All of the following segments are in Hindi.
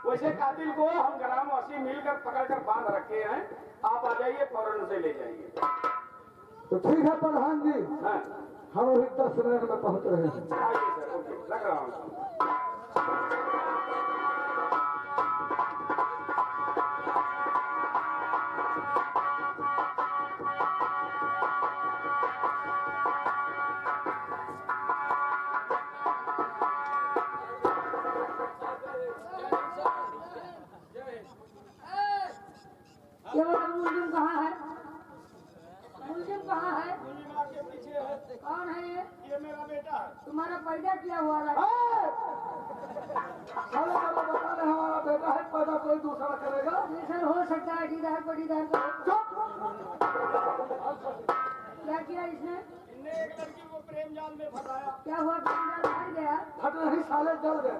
वैसे कातिल को हम ग्रामवासी मिलकर पकड़कर बांध रखे हैं, आप आ जाइए फौरन से ले जाइए। तो ठीक है प्रधान जी, हाँ हम अभी 10 मिनट में पहुंच रहे हैं। आइए सर, ओके लग रहा हूँ। ये वाला मुलजिम कहाँ है? मुलजिम कहाँ है? मुनीम आपके पीछे है। कौन है ये? ये मेरा बेटा है। तुम्हारा पैदा किया हुआ है? साले वाला बता रहे हमारा बेटा है, पैदा कोई दूसरा करेगा। ये सर हो सकता है इधर पर इधर का। क्या किया इसने? इनने एक लड़की को प्रेम जाल में फंसाया। क्या हुआ? प्रेम मर गया? फट नहीं, साले जल गए।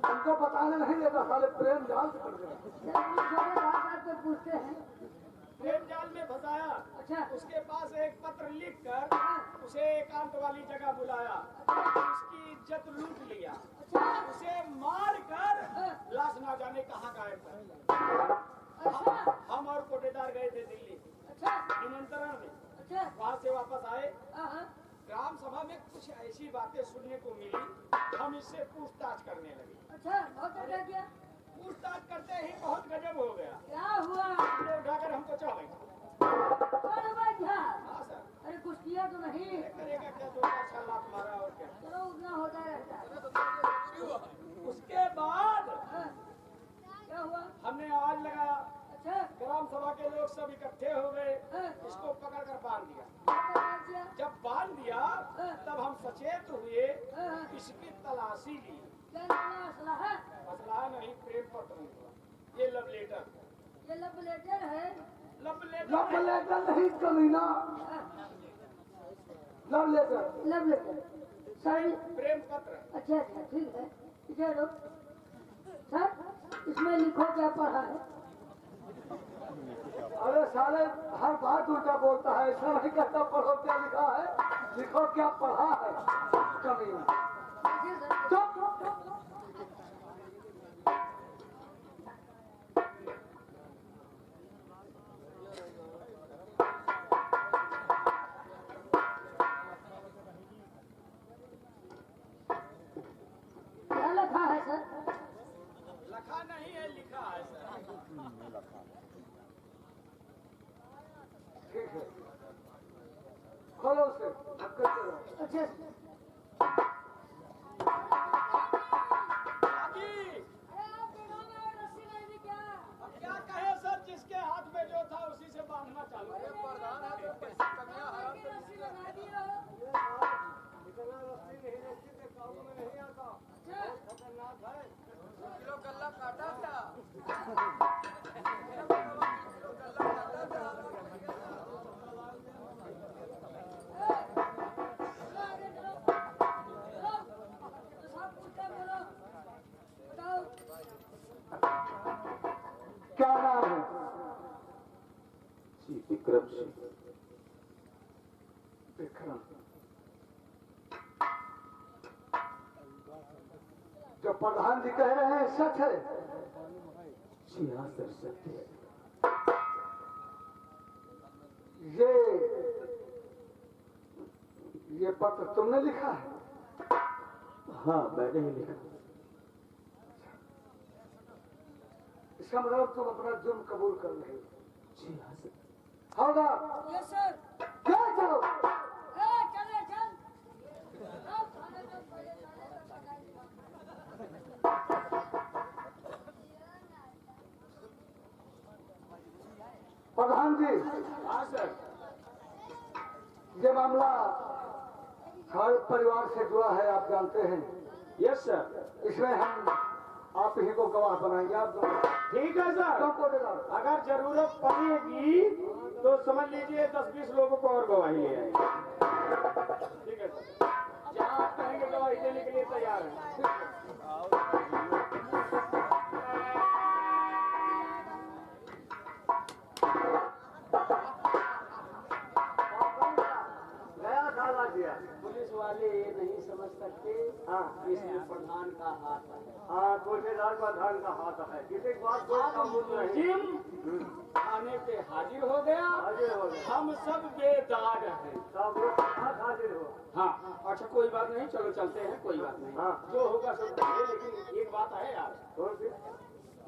उनको बताने नहीं देता, साले प्रेम जाल से पड़ गए। सारे बात पे पूछते हैं। प्रेम जाल में फंसाया। अच्छा उसके पास एक पत्र लिख कर उसे एकांत वाली जगह बुलाया, उसकी इज्जत लूट लिया, उसे मार कर लाश ना जाने कहाँ गायब कर। अच्छा हम और कोटेदार गए थे दिल्ली अच्छा निमंत्रण में। अच्छा वहाँ से वापस आए, हाँ ग्राम सभा में कुछ ऐसी बातें सुनने को मिली, हम इससे पूछताछ करने लगे। अच्छा बहुत अच्छा किया। पूछताछ करते ही बहुत गजब हो गया। क्या हुआ? हमने उठाकर हमको चढ़ बैठा। कौन बैठा? हाँ सर, अरे कुछ किया तो नहीं? करेगा क्या, 2-4 लाख मारा और क्या। चलो उतना होता रहता है। उसके बाद हाँ, क्या हुआ? हमने आवाज लगाया, अच्छा ग्राम सभा के लोग सब इकट्ठे हो गए, हाँ, इसको पकड़कर बांध दिया। क्या किया? जब बांध दिया तब हम सचेत हुए, हाँ, इसकी तलाशी ली। क्या नाम असला है? मसला नहीं, प्रेम पत्र हुआ। ये लव लेटर, ये लब लेटर है। लव लव लेटर लेटर नहीं कमीना, लव लेटर। लब लेटर सर। प्रेम पत्र। अच्छा अच्छा ठीक है। चलो सर इसमें लिखो क्या पढ़ा है? अरे साले हर बात उल्टा बोलता है, ऐसा नहीं कहता पढ़ो क्या लिखा है, लिखो क्या पढ़ा है। कमीना देखिए सर, चुप। क्या लिखा है सर? लिखा नहीं है, लिखा है सर। ठीक है, खोलो उसे, धक्के से लो। अच्छा आगे रस्सी नहीं दी क्या? अब क्या कहे सर, जिसके हाथ में जो था उसी से बांधना चालू है। रस्सी लगा दिया हो। इतना रस्सी नहीं रस्सी के काबू में नहीं आता, अच्छा खतरनाक है। किलो गल्ला काटा था। आगे चलो चलो तो सब पूछते बोलो बताओ। क्या नाम है? जी विक्रम सिंह। विक्रम। जो प्रधान जी कह रहे हैं सच है? जी हाँ सर, सत्य है। ये पत्र तुमने लिखा है? हाँ मैंने ही लिखा। इसका मतलब तुम अपना जुर्म कबूल कर रहे हो? जी हाँ सर। होगा यस सर। क्या? चलो चले चल। प्रधान जी, हाँ सर। ये मामला हमारे परिवार से जुड़ा है, आप जानते हैं। Yes sir. इसमें हम आप ही को गवाह बनाएंगे। आप ठीक है सर, अगर जरूरत पड़ेगी तो समझ लीजिए 10-20 लोगों को और गवाही ले आए। ठीक है सर, जहाँ आप कहेंगे गवाही देने के लिए तैयार है। गया साला दिया। पुलिस वाले ये नहीं समझ सकते, हाँ इसमें प्रधान का हाथ है। हाँ कोठेदार ठेकेदार प्रधान का हाथ है, किसी की बात कोई काबूल नहीं। जिम खाने पे हाजिर हो गया, हाजिर हो गए, हम सब बेदाग हैं। सब लोग साथ हाजिर हो। हाँ अच्छा कोई बात नहीं, चलो चलते हैं, कोई बात नहीं। हाँ। जो होगा सब होगा, लेकिन एक बात है यार, कौन सी?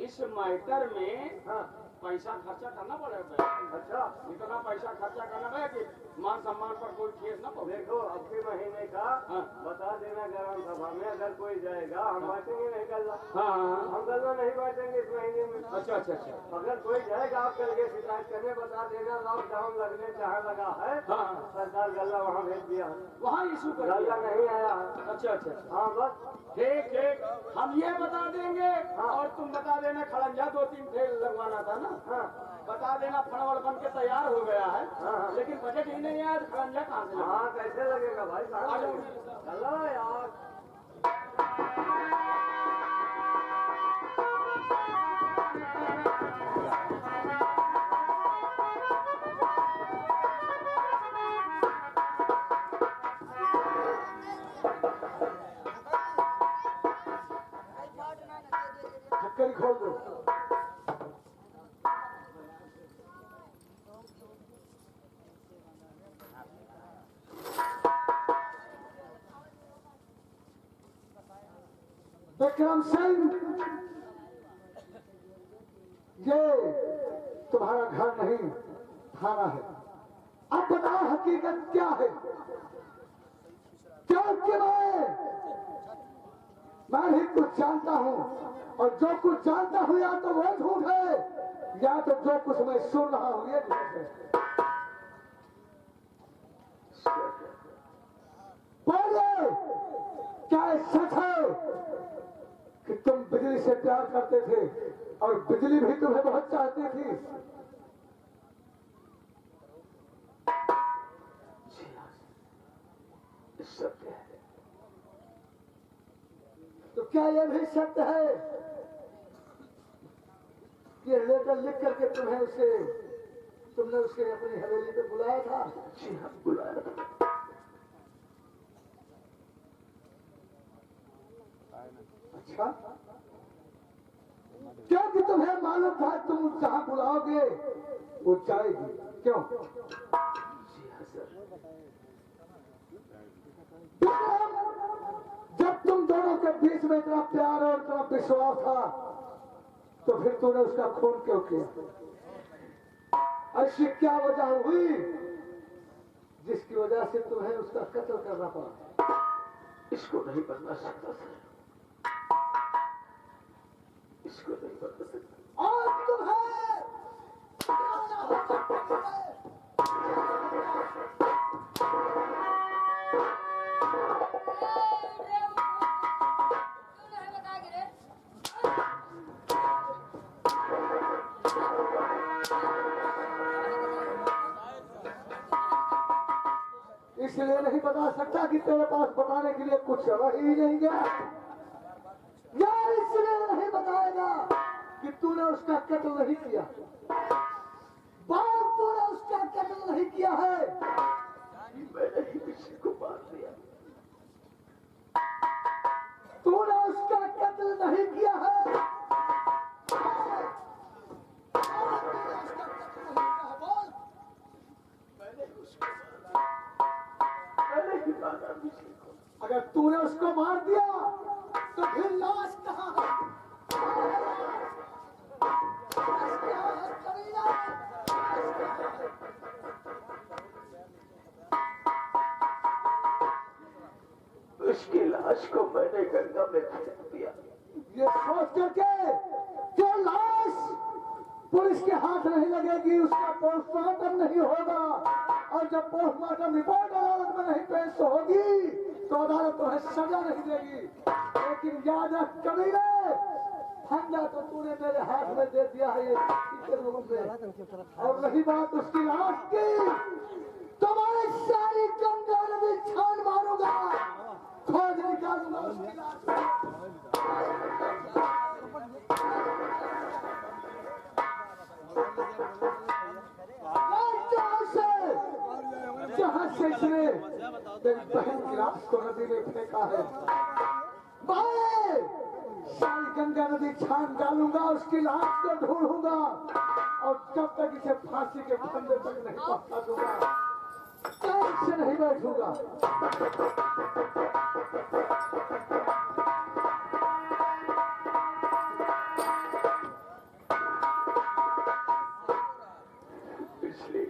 इस मैटर में हाँ, पैसा खर्चा करना पड़ेगा। अच्छा इतना पैसा खर्चा करना पड़ेगा कि मान सम्मान पर कोई ठेस न पड़े। देखो, अब के महीने का हाँ। बता देना ग्राम सभा में, अगर कोई जाएगा हम बांटेंगे नहीं गल्ला। हाँ हाँ हम गल्ला नहीं बांटेंगे इस महीने में। अच्छा अच्छा अच्छा अगर कोई जाएगा आप करके शिकायत करने, बता देना लॉकडाउन लगने जहाँ लगा है, हाँ सरकार गल्ला वहाँ भेज दिया है, वहाँ इशू कर गल्ला दिया। नहीं आया है। अच्छा अच्छा अच्छा हाँ बस ठीक ठीक, हम ये बता देंगे और तुम बता देना खड़ंजा 2-3 ठेल लगवाना था ना, हाँ बता देना फनवड़ बन के तैयार हो गया है, हाँ। लेकिन बजट ही नहीं है, खड़ंजा कहाँ से हाँ कैसे लगेगा भाई? आ कहाँ जाओ। लगेगा? गल्ला यार ढक्कन खोल दो। विक्रम सिंह, ये तुम्हारा घर नहीं थाना है। अब बताओ हकीकत क्या है? क्योंकि मैं भी कुछ जानता हूँ, और जो कुछ जानता हूँ या तो वो झूठ है, या तो जो कुछ मैं सुन रहा हूँ ये झूठ है। बोलो, क्या ये सच है कि तुम बिजली से प्यार करते थे और बिजली भी तुम्हें बहुत चाहती थी? सत्य है। तो क्या यह भी सत्य है ये लेटर लिख करके तुमने उसके अपनी हवेली पे बुलाया था? जी हाँ, बुलाया था। अच्छा, क्योंकि तुम्हें मालूम था तुम जहां बुलाओगे वो जाएगी, क्यों? जी हाँ सर। जब तुम दोनों के बीच में इतना प्यार और इतना विश्वास था, तो फिर तूने उसका खून क्यों किया? ऐसी क्या वजह हुई जिसकी वजह से तुम्हें उसका कत्ल करना पड़ा? इसको नहीं बदला सकता सर, इसको नहीं बदला सकता। और तुम्हें इसलिए नहीं बता सकता कि तेरे पास बताने के लिए कुछ रह ही नहीं गया, या इसलिए नहीं बताएगा कि तूने उसका कत्ल नहीं किया? बाप, तूने उसका कत्ल नहीं किया है, मैंने ही किसी को मार दिया। तूने उसका कत्ल नहीं किया है, अगर तूने उसको मार दिया तो फिर लाश कहाँ है? उसकी लाश को मैंने गंगा में फेंक दिया, ये सोच करके जो लाश पुलिस के हाथ नहीं लगेगी, उसका पोस्टमार्टम नहीं होगा, और जब पोस्टमार्टम रिपोर्ट अदालत में नहीं पेश होगी तो अदालत तुम्हें सजा नहीं देगी। लेकिन याद रख कबीरे, फंदा तो तूने मेरे हाथ में दे दिया है ये के रूप में, और रही बात उसकी लाश की, तुम्हारी सारी गंगा नदी छान मारूंगा, खोज निकालूंगा उसकी लाश। जहाँ से इसने तेरी बहन की लाश को नदी में फेंका है, सारी गंगा नदी छान डालूंगा, उसकी लाश को ढूंढूंगा और जब तक इसे फांसी के फंदे तक नहीं पहुंचा दूंगा चैन से नहीं बैठूंगा। इसलिए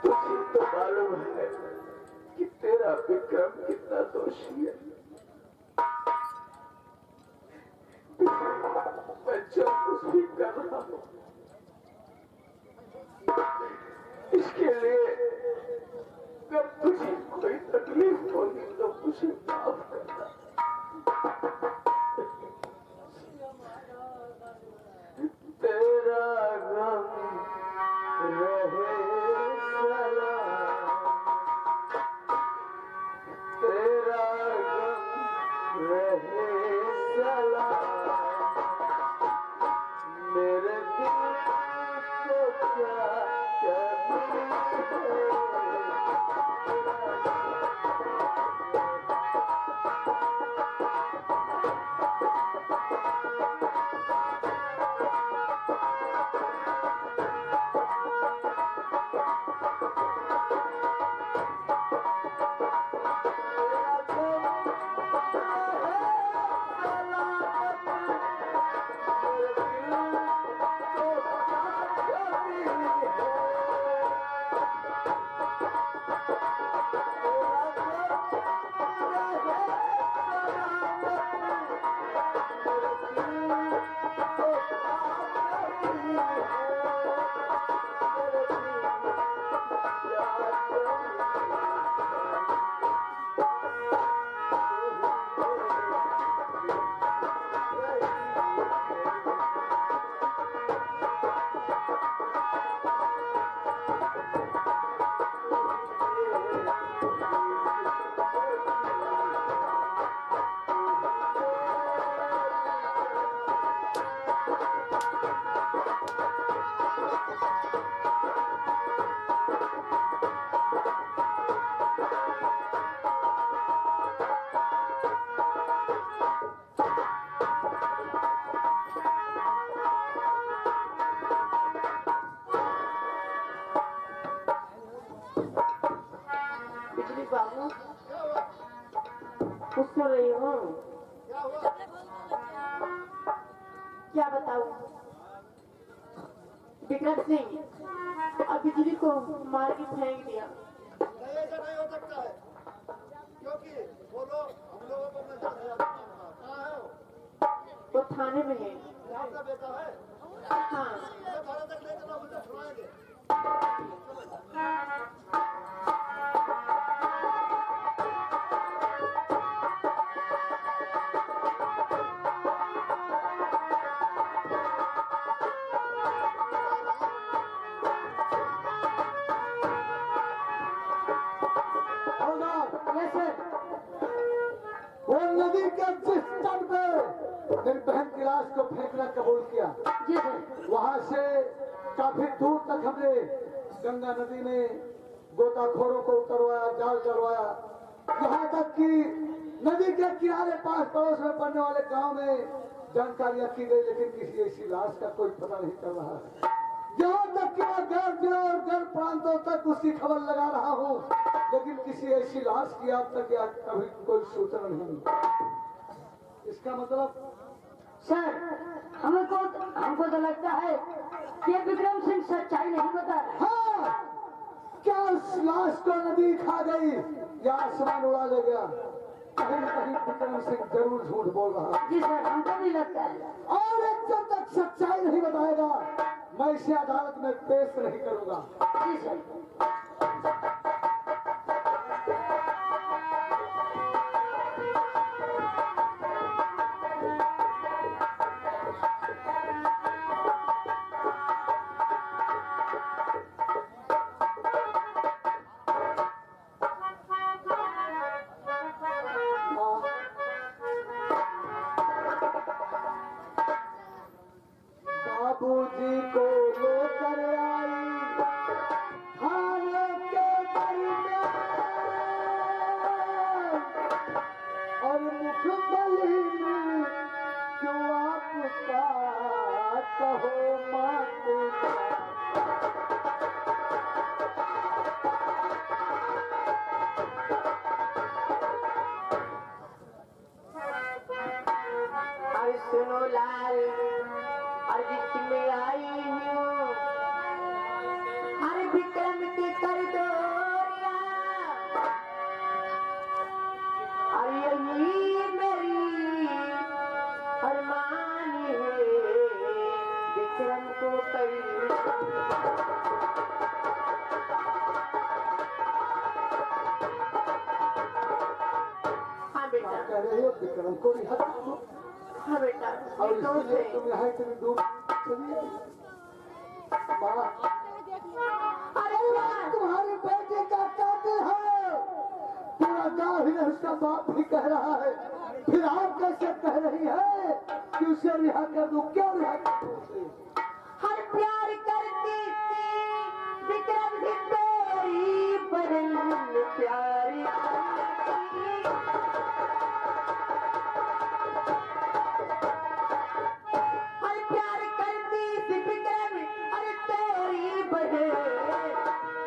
तुझे तो मालूम है कि तेरा विक्रम कितना दोषी है। मैं जो कुछ भी कर रहा हूं इसके लिए अगर तुझे कोई तकलीफ होगी तो मुझे माफ करना। तेरा गम रहे सलाम, तेरा गम रहे सलाम, मेरे दिल को क्या कमी है। बिजली बाबू कुछ सुन रही हूँ, क्या बताऊँ। विक्रम सिंह और बिजली को मार के फेंक दिया। नहीं, ऐसा नहीं हो सकता है, क्योंकि वो लोग हम लोगों को मैं जान रहा था। कहाँ है वो? वो थाने में है। आपका बेटा है? हाँ मैं थाने तक ले चलो, मुझे छुड़ाएंगे। वो नदी के जिस तट पे मेरी बहन की लाश को फेंकना कबूल किया, जी सर। वहां से काफी दूर तक हमने गंगा नदी में गोताखोरों को उतरवाया, जाल चलवाया, यहाँ तक कि नदी के किनारे पास पड़ोस में पड़ने वाले गांव में जानकारियां की गई, लेकिन किसी ऐसी लाश का कोई पता नहीं चल रहा है। यहाँ तक कि मैं घर जिलों और घर प्रांतों तक उसकी खबर लगा रहा हूँ, लेकिन किसी ऐसी लाश की आज तक या कभी कोई सूचना नहीं मिली। इसका मतलब सर हमको तो लगता है कि विक्रम सिंह सच्चाई नहीं बता रहा। हाँ, क्या उस लाश को नदी खा गई या आसमान उड़ा ले गया? कहीं न कहीं विक्रम सिंह जरूर झूठ बोल रहा है। जी सर, हमको भी लगता है। और एक जब तक सच्चाई नहीं बताएगा मैं इसे अदालत में पेश नहीं करूंगा। जी सर। बाबूजी को लेकर आई थाने सुनो लाल, अर्जित में आई हूँ, हर विक्रम की कर दो रिया। और यही मेरी अरमान है, विक्रम को कर कह रहे हो विक्रम को रिहा कर दो। हाँ बेटा, और इसके लिए तुम यहाँ इतनी दूर चलिए। माँ, अरे यार, तुम्हारी बेटी का कातिल है, पूरा गाँव ही उसका बाप भी कह रहा है, फिर आप कैसे कह रही है कि उसे रिहा कर दूं? क्यों रिहा कर दूं उसे? हर प्यार करती थी विक्रम भी तेरी बहन प्यारी थी। हर प्यार करती थी विक्रम, अरे तेरी बहन,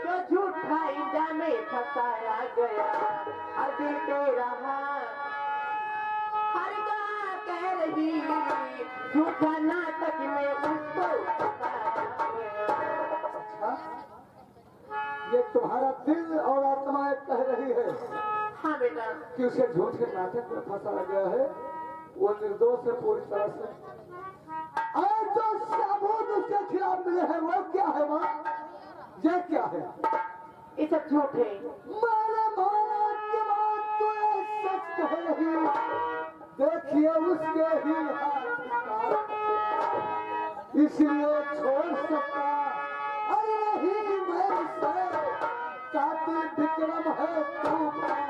जो झूठा इंजाम में फंसाया गया, अभी तेरा हर बात कह रही, झूठा नाटक में उसको फंसाया गया। अच्छा, ये तुम्हारा दिल और आत्मा कह रही है हाँ बेटा, कि उसे झूठे नाटक में फंसाया गया है, वो निर्दोष है पूरी तरह से। और जो सबूत उसके खिलाफ मिले हैं वो क्या है माँ? ये क्या है? ये सब झूठ है। मैंने माना कि माँ तू ये सच कह रही, देखिए उसके ही हाथ का, इसलिए छोड़ सकता, अरे नहीं मैं से कातिल विक्रम है तू मान।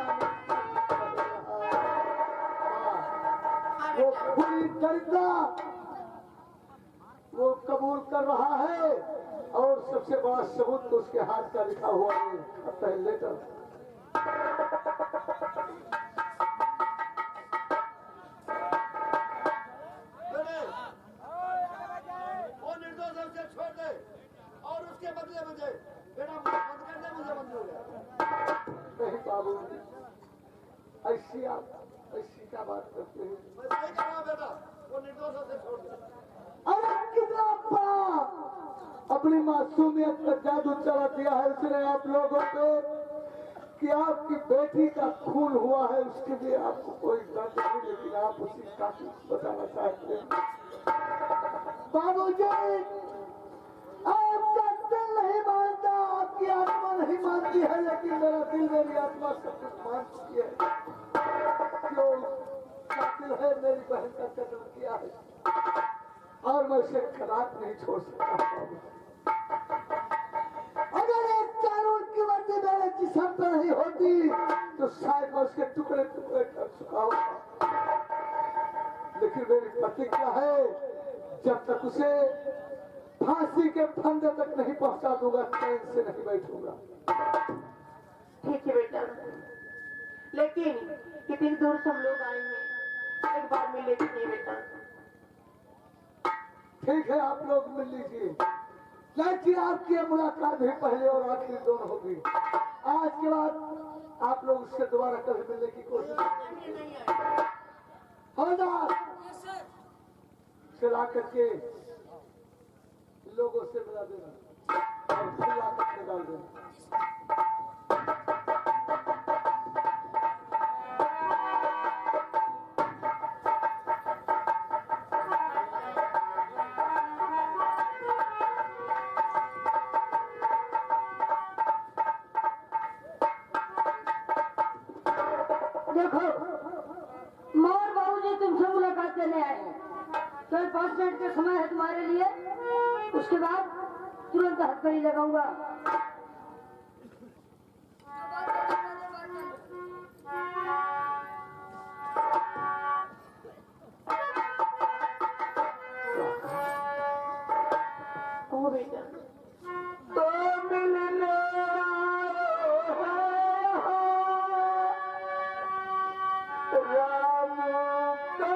वो पूरी दरिद्रा वो कबूल कर रहा है, और सबसे बड़ा सबूत तो उसके हाथ का लिखा हुआ है लेटर। वो निर्दोष है, उसे छोड़ दे और उसके बदले मुझे बेटा बंद कर दे, मुझे मंजूर है। नहीं बाबू, ऐसी क्या बात करते हैं? मैं सही कर रहा हूँ बेटा, वो निर्दोष है, उसे छोड़ दे। अरे कितना बड़ा अपनी मासूमियत पर जादू चला दिया है उसने आप लोगों पे, कि आपकी बेटी का खून हुआ है, उसके लिए आपको कोई दर्द नहीं, लेकिन आप उसी का बताना चाहते हैं। बाबूजी, आपका दिल नहीं मानता, आपकी आत्मा नहीं मानती है, लेकिन मेरा दिल मेरी आत्मा सब कुछ मान चुकी है। जो कातिल है मेरी बहन का कत्ल किया है, और मैं उसे खराब नहीं छोड़ सकता। अगर एक कानून की वर्दी मेरे जिस्म पर नहीं होती तो शायद मैं उसके टुकड़े टुकड़े कर चुका होता, लेकिन मेरी प्रतिज्ञा है, जब तक उसे फांसी के फंदे तक नहीं पहुंचा दूंगा, ट्रेन से नहीं बैठूंगा। ठीक है बेटा, लेकिन कितनी दूर से हम लोग आए हैं, एक बार मिल लेते बेटा। ठीक है, आप लोग मिल लीजिए, लेकिन आपकी मुलाकात भी पहले और आखिरी दोनों होगी। आज के बाद आप लोग उससे दोबारा कभी मिलने की कोशिश चला करके लोगों से मिला देना और फिर ला करके डाल देना। देखो, मोर बाबूजी तुमसे मुलाकात करने आए हैं, केवल 5 मिनट का समय है तुम्हारे लिए, उसके बाद तुरंत हथकड़ी लगाऊंगा। ओ बेटा, तो मिलने राम का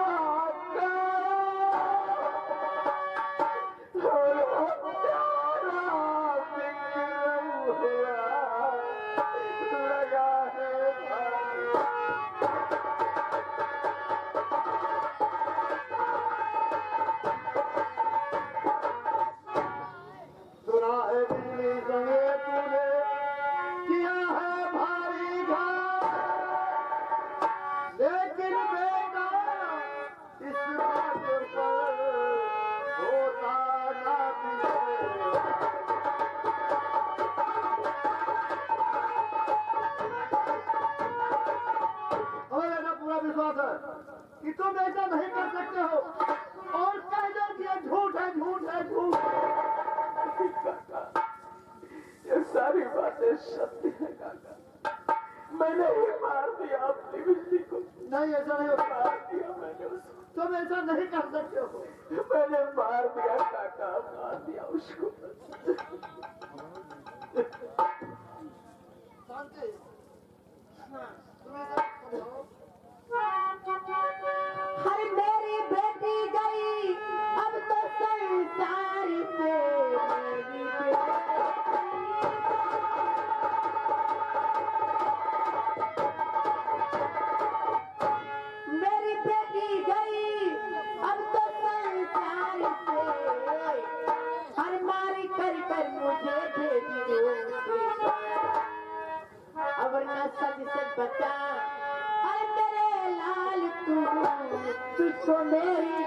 नहीं कर सकते हो और कह दो कि ये झूठ है, झूठ है, झूठ है। काका, ये सारी बातें सत्य है काका। मैंने ही मार दिया अपनी बिजली को। नहीं, ऐसा नहीं होगा। मार दिया मैंने उसको। तुम ऐसा नहीं कर सकते हो। मैंने मार दिया काका, मार दिया उसको। शांति। तुम ऐसा समझो। हर मेरी बेटी गई अब तो संसार से मेरी बेटी गई अब तो संसार से हर मारी कर कर मुझे भेजी अब न सच सच बता अरे मेरे लाल तू तुझको मेरी